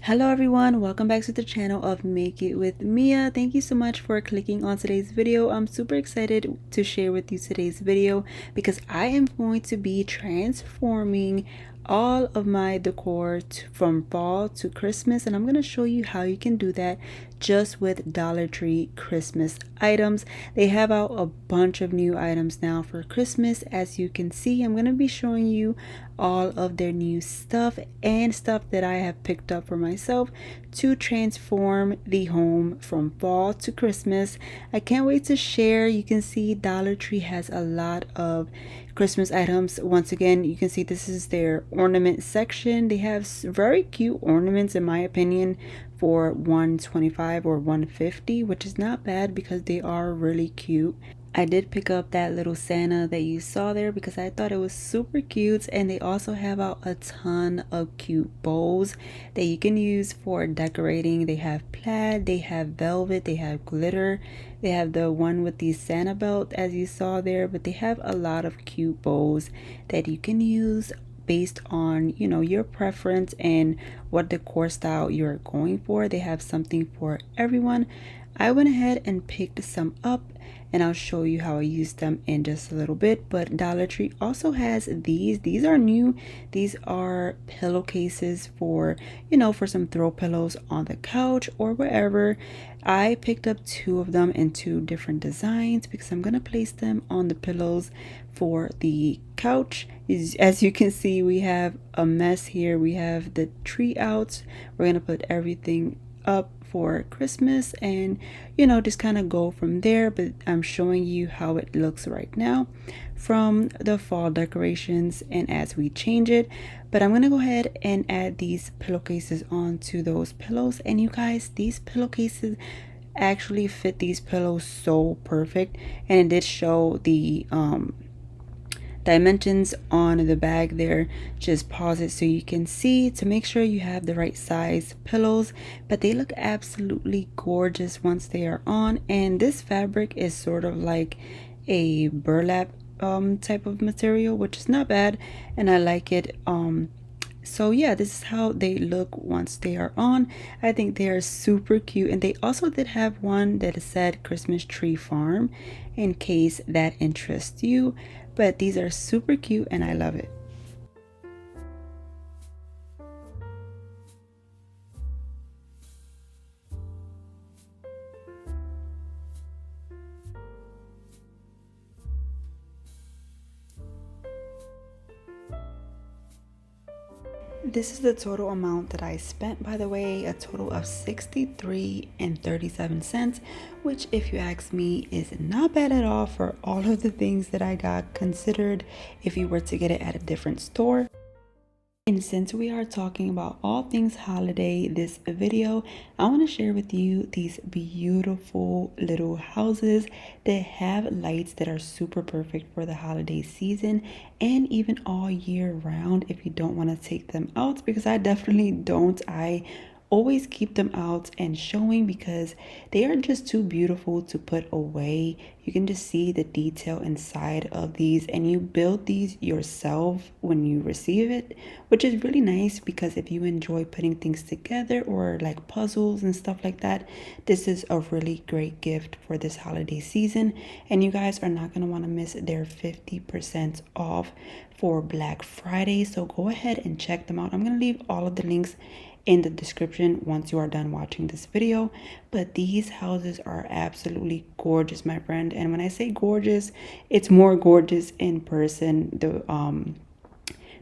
Hello everyone, welcome back to the channel of Make It with Mia. Thank you so much for clicking on today's video. I'm super excited to share with you today's video because I am going to be transforming all of my decor from fall to Christmas, and I'm going to show you how you can do that just with Dollar Tree Christmas items. They have out a bunch of new items now for Christmas. As you can see, I'm going to be showing you all of their new stuff and stuff that I have picked up for myself to transform the home from fall to Christmas. I can't wait to share. You can see Dollar Tree has a lot of Christmas items. Once again, you can see this is their ornament section. They have very cute ornaments in my opinion for $125 or $150, which is not bad because they are really cute. I did pick up that little Santa that you saw there because I thought it was super cute, and they also have out a ton of cute bows that you can use for decorating. They have plaid, they have velvet, they have glitter, they have the one with the Santa belt as you saw there, but they have a lot of cute bows that you can use based on your preference and what decor style you're going for. They have something for everyone. I went ahead and picked some up, and I'll show you how I use them in just a little bit. But Dollar Tree also has these are new. These are pillowcases for for some throw pillows on the couch or wherever. I picked up two of them in two different designs because I'm gonna place them on the pillows for the couch. As you can see, we have a mess here. We have the tree out. We're gonna put everything up for Christmas and just kind of go from there, but I'm showing you how it looks right now from the fall decorations and as we change it. But I'm gonna go ahead and add these pillowcases onto those pillows, and you guys, these pillowcases actually fit these pillows so perfect, and it did show the dimensions on the bag there. Just pause it so you can see to make sure you have the right size pillows, but they look absolutely gorgeous once they are on. And this fabric is sort of like a burlap type of material, which is not bad, and I like it. So yeah, this is how they look once they are on. I think they are super cute, and they also did have one that said Christmas Tree Farm in case that interests you, but these are super cute and I love it. This is the total amount that I spent, by the way, a total of $63.37, which if you ask me is not bad at all for all of the things that I got considered if you were to get it at a different store. And since we are talking about all things holiday this video, I want to share with you these beautiful little houses that have lights that are super perfect for the holiday season and even all year round if you don't want to take them out, because I definitely don't. I always keep them out and showing because they are just too beautiful to put away. You can just see the detail inside of these, and you build these yourself when you receive it, which is really nice because if you enjoy putting things together or like puzzles and stuff like that, this is a really great gift for this holiday season. And you guys are not going to want to miss their 50% off for Black Friday, so go ahead and check them out. I'm going to leave all of the links in the description once you are done watching this video. But these houses are absolutely gorgeous, my friend, and when I say gorgeous, it's more gorgeous in person.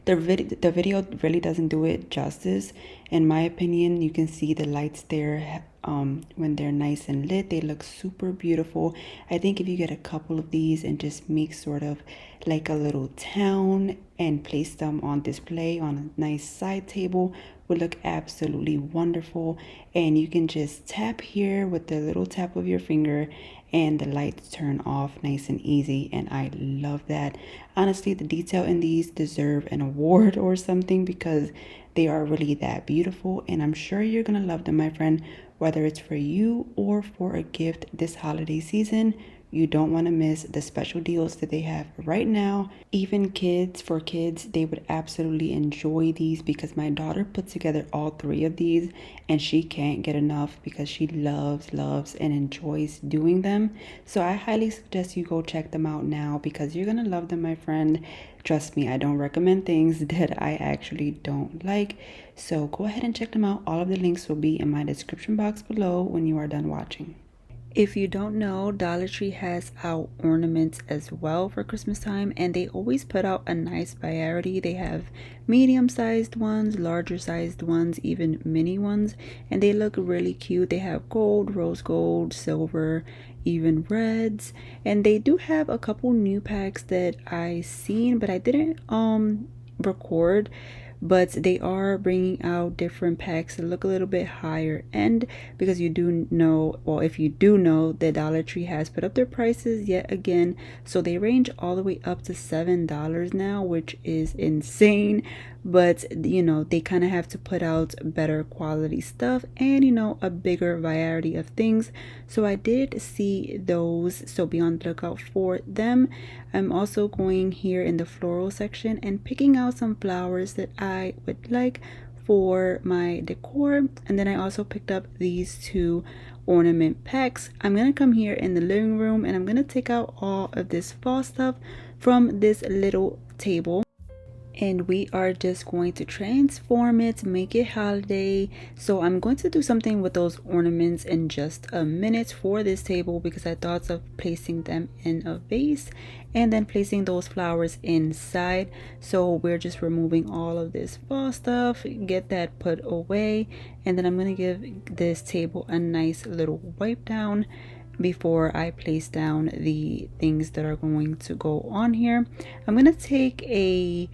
The video really doesn't do it justice in my opinion. You can see the lights there when they're nice and lit, they look super beautiful. I think if you get a couple of these and just make sort of like a little town and place them on display on a nice side table, would look absolutely wonderful. And you can just tap here with the little tap of your finger and the lights turn off nice and easy, and I love that. Honestly, the detail in these deserve an award or something because they are really that beautiful, and I'm sure you're gonna love them, my friend. Whether it's for you or for a gift this holiday season, You don't want to miss the special deals that they have right now. Even kids, for kids, they would absolutely enjoy these because my daughter put together all three of these and she can't get enough because she loves and enjoys doing them. So I highly suggest you go check them out now because you're gonna love them, my friend. Trust me, I don't recommend things that I actually don't like. So go ahead and check them out. All of the links will be in my description box below when you are done watching. If you don't know, Dollar Tree has out ornaments as well for Christmas time, and they always put out a nice variety. They have medium-sized ones, larger sized ones, even mini ones, and they look really cute. They have gold, rose gold, silver, even reds, and they do have a couple new packs that I seen, but I didn't record. But they are bringing out different packs that look a little bit higher end because you do know, well, if you do know, the Dollar Tree has put up their prices yet again. So they range all the way up to $7 now, which is insane. But you know, they kind of have to put out better quality stuff and, you know, a bigger variety of things. So I did see those, so be on the lookout for them. I'm also going here in the floral section and picking out some flowers that I would like for my decor. And then I also picked up these two ornament packs. I'm gonna come here in the living room and I'm gonna take out all of this fall stuff from this little table, and we are just going to transform it, make it holiday. So I'm going to do something with those ornaments in just a minute for this table because I thought of placing them in a vase and then placing those flowers inside. So we're just removing all of this fall stuff, get that put away, and then I'm going to give this table a nice little wipe down before I place down the things that are going to go on here. I'm going to take a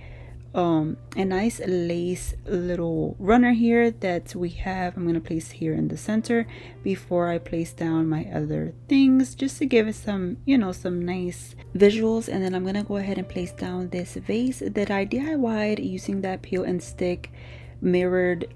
nice lace little runner here that we have. I'm gonna place here in the center before I place down my other things, just to give it some, you know, some nice visuals. And then I'm gonna go ahead and place down this vase that I DIY'd using that peel and stick mirrored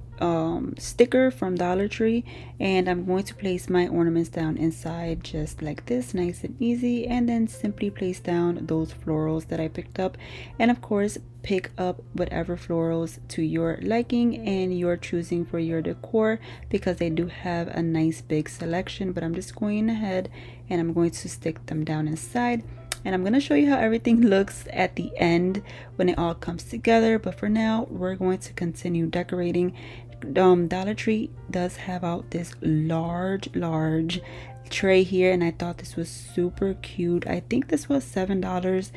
sticker from Dollar Tree, and I'm going to place my ornaments down inside just like this, nice and easy, and then simply place down those florals that I picked up. And of course, pick up whatever florals to your liking and your choosing for your decor because they do have a nice big selection. But I'm just going ahead and I'm going to stick them down inside, and I'm going to show you how everything looks at the end when it all comes together. But for now, we're going to continue decorating. Dollar Tree does have out this large tray here, and I thought this was super cute. I think this was $7,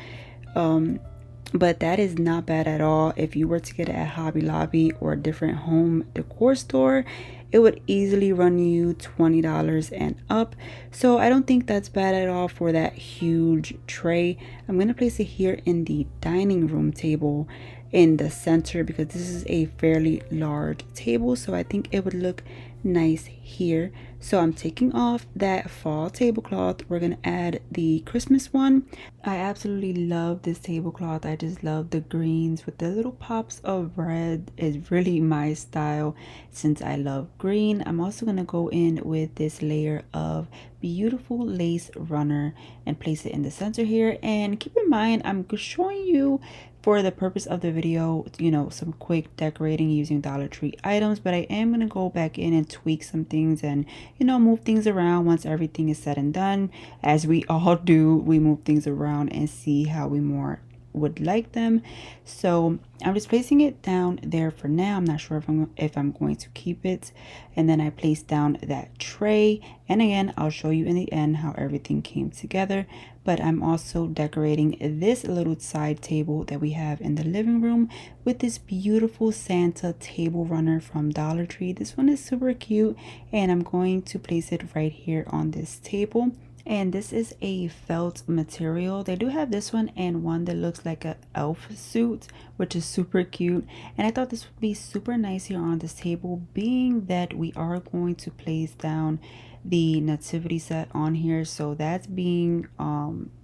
but that is not bad at all. If you were to get it at Hobby Lobby or a different home decor store, it would easily run you $20 and up. So I don't think that's bad at all for that huge tray. I'm gonna place it here in the dining room table in the center because this is a fairly large table, so I think it would look nice here. So I'm taking off that fall tablecloth. We're gonna add the Christmas one. I absolutely love this tablecloth. I just love the greens with the little pops of red. Is really my style since I love green. I'm also gonna go in with this layer of beautiful lace runner and place it in the center here. And keep in mind, I'm showing you for the purpose of the video, you know, some quick decorating using Dollar Tree items, but I am going to go back in and tweak some things and, you know, move things around once everything is said and done. As we all do, we move things around and see how we more would like them. So I'm just placing it down there for now. I'm not sure if I'm going to keep it. And then I place down that tray, and again, I'll show you in the end how everything came together. But I'm also decorating this little side table that we have in the living room with this beautiful Santa table runner from Dollar Tree. This one is super cute, and I'm going to place it right here on this table. And this is a felt material. They do have this one and one that looks like an elf suit, which is super cute. And I thought this would be super nice here on this table, being that we are going to place down the nativity set on here. So that's being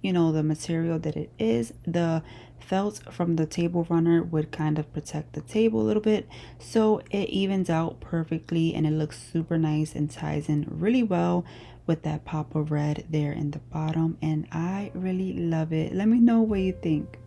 you know, the material that it is, the felt from the table runner would kind of protect the table a little bit, so it evens out perfectly and it looks super nice and ties in really well with that pop of red there in the bottom, and I really love it. Let me know what you think.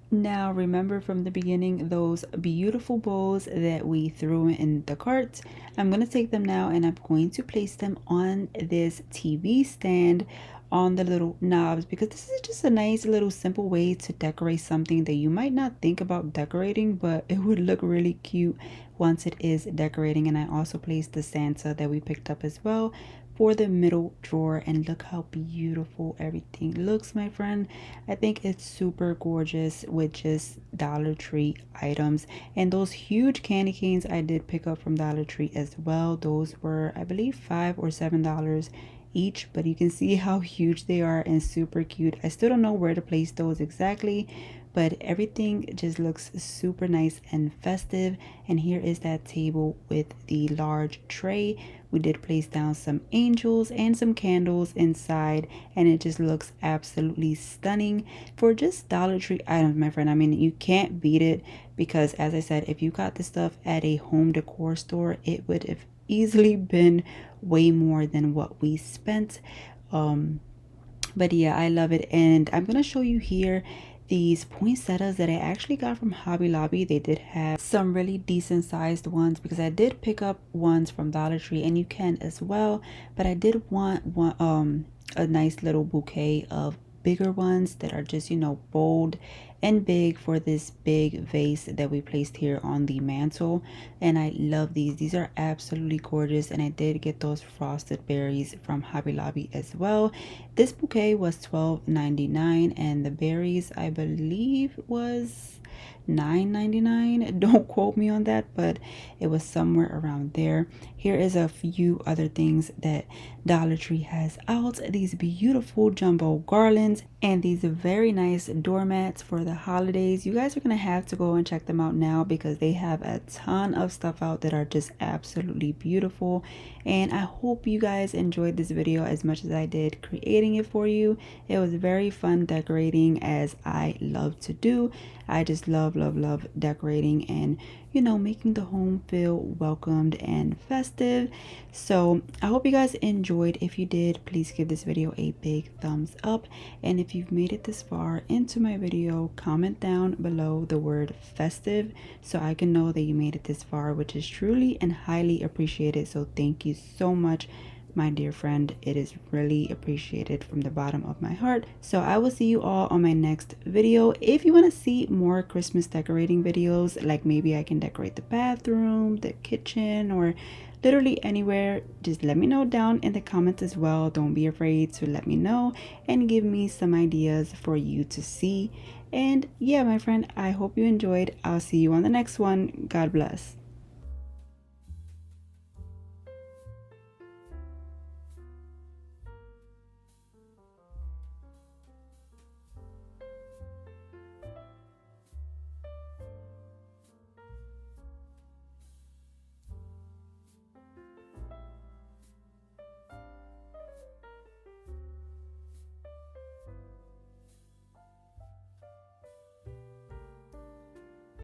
Now remember from the beginning those beautiful bowls that we threw in the cart. I'm going to take them now and I'm going to place them on this TV stand on the little knobs, because this is just a nice little simple way to decorate something that you might not think about decorating, but it would look really cute once it is decorating. And I also placed the Santa that we picked up as well for the middle drawer, and look how beautiful everything looks, my friend. I think it's super gorgeous with just Dollar Tree items. And those huge candy canes I did pick up from Dollar Tree as well. Those were, I believe, $5 or $7 each, but you can see how huge they are and super cute. I still don't know where to place those exactly, but everything just looks super nice and festive. And here is that table with the large tray. We did place down some angels and some candles inside, and it just looks absolutely stunning for just Dollar Tree items, my friend. I mean, you can't beat it, because as I said, if you got this stuff at a home decor store, it would have easily been way more than what we spent. But yeah, I love it. And I'm gonna show you here these poinsettias that I actually got from Hobby Lobby. They did have some really decent sized ones, because I did pick up ones from Dollar Tree, and you can as well, but I did want a nice little bouquet of bigger ones that are just, you know, bold and big for this big vase that we placed here on the mantle. And I love these are absolutely gorgeous. And I did get those frosted berries from Hobby Lobby as well. This bouquet was $12.99, and the berries, I believe, was $9.99. Don't quote me on that, but it was somewhere around there. Here is a few other things that Dollar Tree has out. These beautiful jumbo garlands and these very nice doormats for the holidays. You guys are gonna have to go and check them out now, because they have a ton of stuff out that are just absolutely beautiful. And I hope you guys enjoyed this video as much as I did creating it for you. It was very fun decorating, as I love to do. I just love decorating and, you know, making the home feel welcomed and festive. So I hope you guys enjoyed. If you did, please give this video a big thumbs up. And if you've made it this far into my video, comment down below the word festive so I can know that you made it this far, which is truly and highly appreciated. So thank you so much, my dear friend. It is really appreciated from the bottom of my heart. So I will see you all on my next video. If you want to see more Christmas decorating videos, like maybe I can decorate the bathroom, the kitchen, or literally anywhere, just let me know down in the comments as well. Don't be afraid to let me know and give me some ideas for you to see. And yeah, my friend, I hope you enjoyed. I'll see you on the next one. God bless.